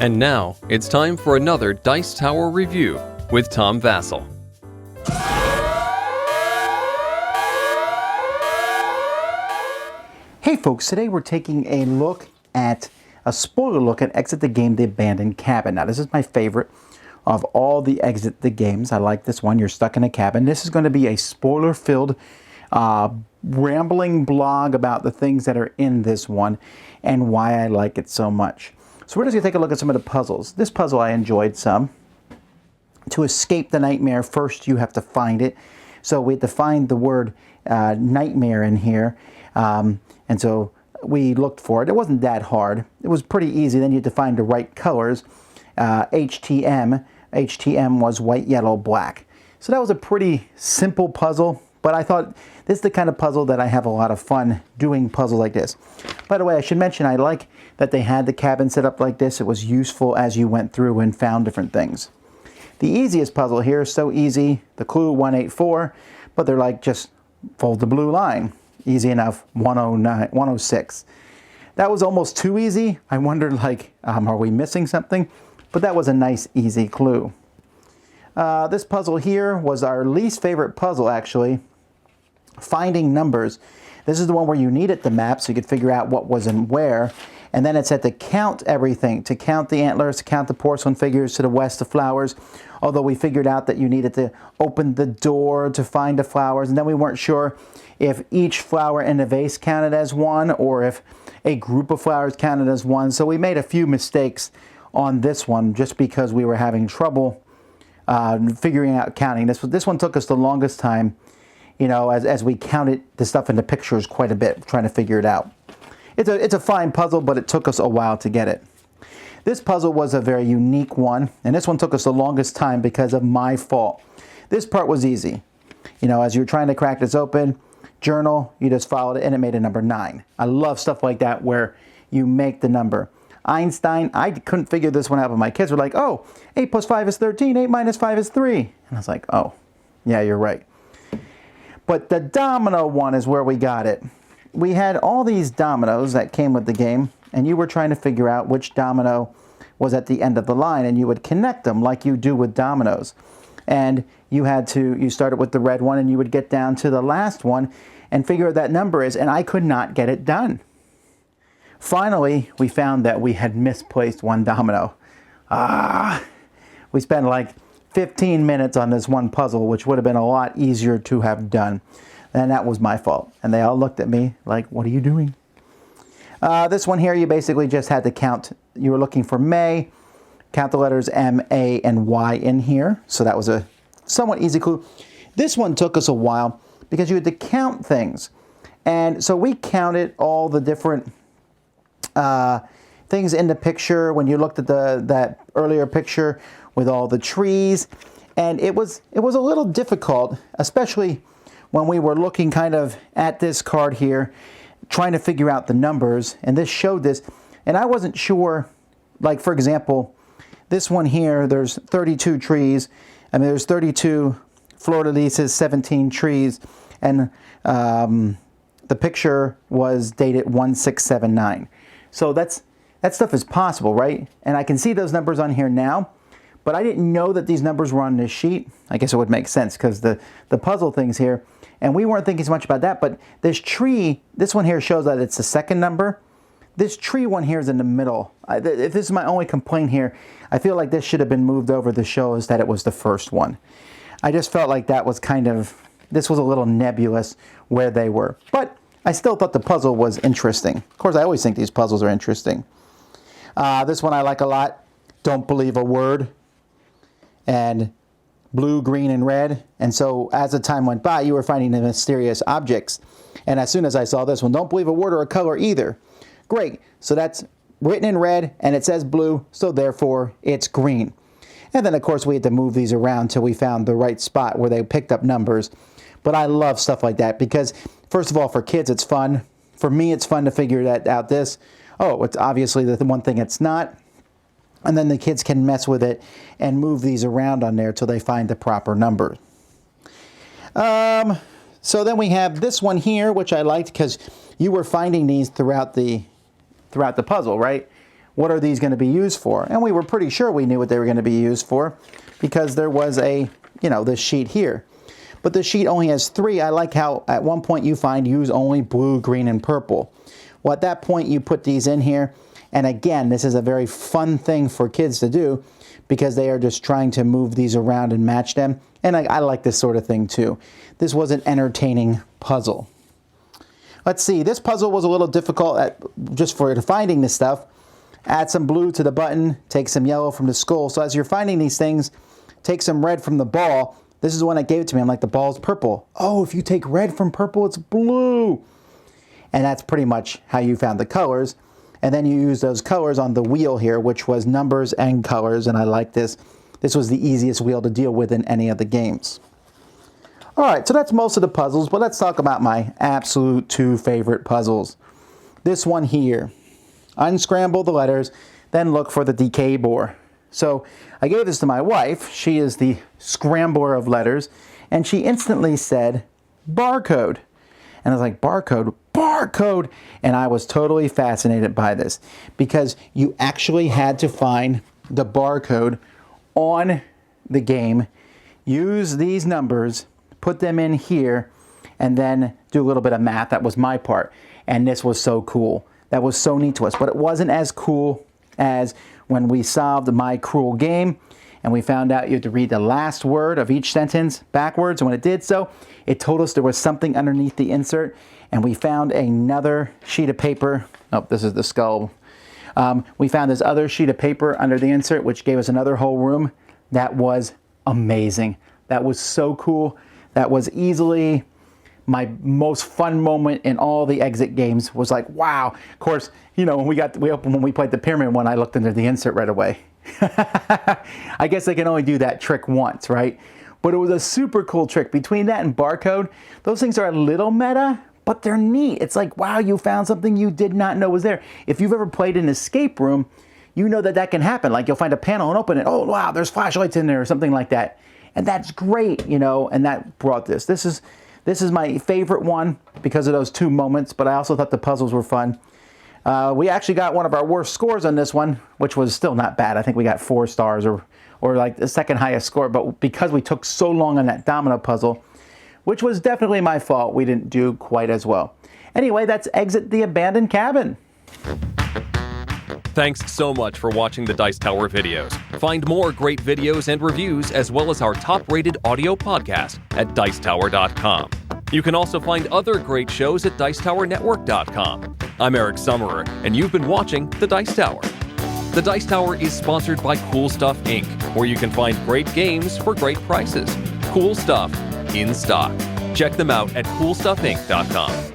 And now, it's time for another Dice Tower review with Tom Vasel. Hey folks, today we're taking a spoiler look at Exit the Game, The Abandoned Cabin. Now this is my favorite of all the Exit the Games. I like this one. You're stuck in a cabin. This is going to be a spoiler-filled rambling blog about the things that are in this one and why I like it so much. So we're just going to take a look at some of the puzzles. This puzzle I enjoyed some. To escape the nightmare, first you have to find it. So we had to find the word nightmare in here. And so we looked for it. It wasn't that hard. It was pretty easy. Then you had to find the right colors. HTM was white, yellow, black. So that was a pretty simple puzzle. But I thought this is the kind of puzzle that I have a lot of fun doing puzzles like this. By the way, I should mention I like that they had the cabin set up like this. It was useful as you went through and found different things. The easiest puzzle here is so easy. The clue 184, but they're like just fold the blue line. Easy enough. 106. That was almost too easy. I wondered like, are we missing something? But that was a nice easy clue. This puzzle here was our least favorite puzzle actually. Finding numbers. This is the one where you needed the map so you could figure out what was and where. And then it said to count everything, to count the antlers, to count the porcelain figures to the west, the flowers. Although we figured out that you needed to open the door to find the flowers. And then we weren't sure if each flower in the vase counted as one or if a group of flowers counted as one. So we made a few mistakes on this one just because we were having trouble figuring out counting. This one took us the longest time, you know, as we counted the stuff in the pictures quite a bit, trying to figure it out. It's a fine puzzle, but it took us a while to get it. This puzzle was a very unique one, and this one took us the longest time because of my fault. This part was easy. You know, as you're trying to crack this open, journal, you just followed it, and it made a number 9. I love stuff like that where you make the number. Einstein, I couldn't figure this one out, but my kids were like, oh, 8 plus 5 is 13, 8 minus 5 is 3. And I was like, oh, yeah, you're right. But the domino one is where we got it. We had all these dominoes that came with the game, and you were trying to figure out which domino was at the end of the line, and you would connect them like you do with dominoes. And you started with the red one, and you would get down to the last one and figure out that number is, and I could not get it done. Finally, we found that we had misplaced one domino. We spent like 15 minutes on this one puzzle, which would have been a lot easier to have done. And that was my fault. And they all looked at me like, what are you doing? This one here, you basically just had to count. You were looking for May, count the letters M, A, and Y in here. So that was a somewhat easy clue. This one took us a while because you had to count things. And so we counted all the different things in the picture when you looked at that earlier picture with all the trees. And it was a little difficult, especially when we were looking kind of at this card here, trying to figure out the numbers, and this showed this, and I wasn't sure, like for example, this one here, there's 32 trees, I mean there's 32 fleur-de-lises, 17 trees, and the picture was dated 1679. So that stuff is possible, right? And I can see those numbers on here now, but I didn't know that these numbers were on this sheet. I guess it would make sense because the puzzle things here, and we weren't thinking so much about that, but this tree, this one here shows that it's the second number. This tree one here is in the middle. If this is my only complaint here, I feel like this should have been moved over to show us that it was the first one. I just felt like that was this was a little nebulous where they were. But I still thought the puzzle was interesting. Of course, I always think these puzzles are interesting. This one I like a lot. Don't believe a word. And blue, green, and red. And so as the time went by, you were finding the mysterious objects. And as soon as I saw this one, don't believe a word or a color either. Great. So that's written in red, and it says blue, so therefore it's green. And then, of course, we had to move these around till we found the right spot where they picked up numbers. But I love stuff like that because, first of all, for kids, it's fun. For me, it's fun to figure that out. It's obviously the one thing it's not. And then the kids can mess with it and move these around on there till they find the proper number. So then we have this one here, which I liked because you were finding these throughout the puzzle, right? what are these going to be used for? And we were pretty sure we knew what they were going to be used for because there was this sheet here. But the sheet only has 3. I like how at one point you find use only blue, green, and purple. Well, at that point you put these in here. And again, this is a very fun thing for kids to do because they are just trying to move these around and match them. And I like this sort of thing too. This was an entertaining puzzle. Let's see, this puzzle was a little difficult just for finding this stuff. Add some blue to the button, take some yellow from the skull. So as you're finding these things, take some red from the ball. This is the one that gave it to me. I'm like, the ball's purple. Oh, if you take red from purple, it's blue. And that's pretty much how you found the colors. And then you use those colors on the wheel here, which was numbers and colors. And I like this. This was the easiest wheel to deal with in any of the games. All right, so that's most of the puzzles, but let's talk about my absolute 2 favorite puzzles. This one here. Unscramble the letters, then look for the decay bore. So I gave this to my wife. She is the scrambler of letters, and she instantly said, barcode. And I was like, barcode, barcode. And I was totally fascinated by this because you actually had to find the barcode on the game, use these numbers, put them in here, and then do a little bit of math. That was my part. And this was so cool. That was so neat to us, but it wasn't as cool as when we solved My Cruel Game and we found out you had to read the last word of each sentence backwards. And when it did so, it told us there was something underneath the insert, and we found another sheet of paper. Oh, this is the skull. We found this other sheet of paper under the insert, which gave us another whole room. That was amazing. That was so cool. That was easily my most fun moment in all the exit games. Was like, wow. Of course, when we played the pyramid one, I looked under the insert right away. I guess they can only do that trick once, right? But it was a super cool trick. Between that and barcode, those things are a little meta, but they're neat. It's like, wow, you found something you did not know was there. If you've ever played an escape room, you know that can happen. Like you'll find a panel and open it. Oh, wow, there's flashlights in there or something like that. And that's great, and that brought this. This is my favorite one because of those 2 moments, but I also thought the puzzles were fun. We actually got one of our worst scores on this one, which was still not bad. I think we got 4 stars or like the second highest score, but because we took so long on that domino puzzle, which was definitely my fault, we didn't do quite as well. Anyway, that's Exit the Abandoned Cabin. Thanks so much for watching the Dice Tower videos. Find more great videos and reviews, as well as our top-rated audio podcast at Dicetower.com. You can also find other great shows at Dicetowernetwork.com. I'm Eric Summerer, and you've been watching The Dice Tower. The Dice Tower is sponsored by Cool Stuff Inc., where you can find great games for great prices. Cool stuff in stock. Check them out at CoolStuffInc.com.